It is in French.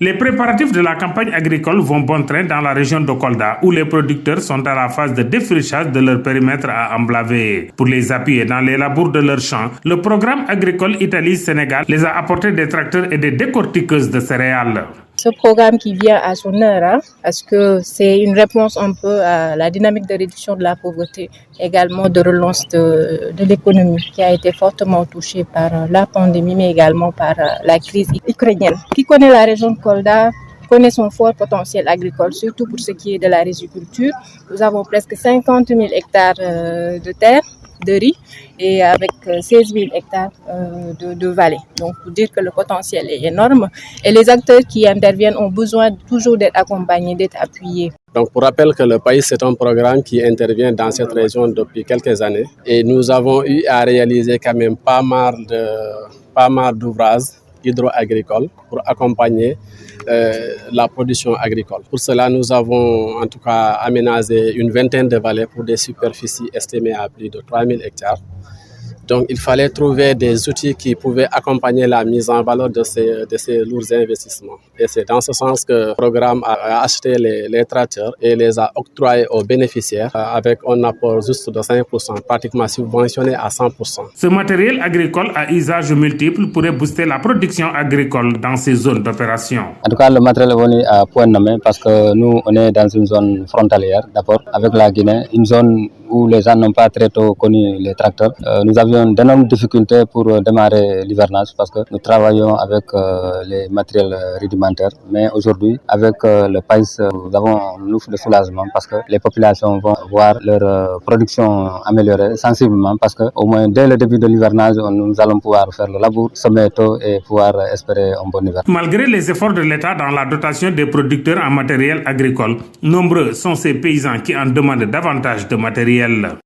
Les préparatifs de la campagne agricole vont bon train dans la région de Kolda, où les producteurs sont à la phase de défrichage de leur périmètre à emblaver. Pour les appuyer dans les labours de leurs champs, le programme agricole Italie-Sénégal les a apporté des tracteurs et des décortiqueuses de céréales. Ce programme qui vient à son heure, parce que c'est une réponse un peu à la dynamique de réduction de la pauvreté, également de relance de l'économie qui a été fortement touchée par la pandémie, mais également par la crise ukrainienne. Qui connaît la région de Kolda connaît son fort potentiel agricole, surtout pour ce qui est de la riziculture. Nous avons presque 50 000 hectares de terre, de riz, et avec 16 000 hectares de vallée. Donc, pour dire que le potentiel est énorme. Et les acteurs qui interviennent ont besoin toujours d'être accompagnés, d'être appuyés. Donc, pour rappel que le pays, c'est un programme qui intervient dans cette région depuis quelques années. Et nous avons eu à réaliser quand même pas mal d'ouvrages hydro-agricoles pour accompagner la production agricole. Pour cela, nous avons en tout cas aménagé une vingtaine de vallées pour des superficies estimées à plus de 3 000 hectares. Donc, il fallait trouver des outils qui pouvaient accompagner la mise en valeur de ces lourds investissements. Et c'est dans ce sens que le programme a acheté les tracteurs et les a octroyés aux bénéficiaires avec un apport juste de 5%, pratiquement subventionné à 100%. Ce matériel agricole à usage multiple pourrait booster la production agricole dans ces zones d'opération. En tout cas, le matériel est venu à point nommé parce que nous, on est dans une zone frontalière, d'abord, avec la Guinée, une zone où les gens n'ont pas très tôt connu les tracteurs. Nous avions d'énormes difficultés pour démarrer l'hivernage parce que nous travaillons avec les matériels rudimentaires. Mais aujourd'hui, avec le PAIS, nous avons un ouf de soulagement parce que les populations vont voir leur production améliorée sensiblement parce que au moins dès le début de l'hivernage, nous allons pouvoir faire le labour, semer tôt et pouvoir espérer un bon hiver. Malgré les efforts de l'État dans la dotation des producteurs en matériel agricole, nombreux sont ces paysans qui en demandent davantage de matériel.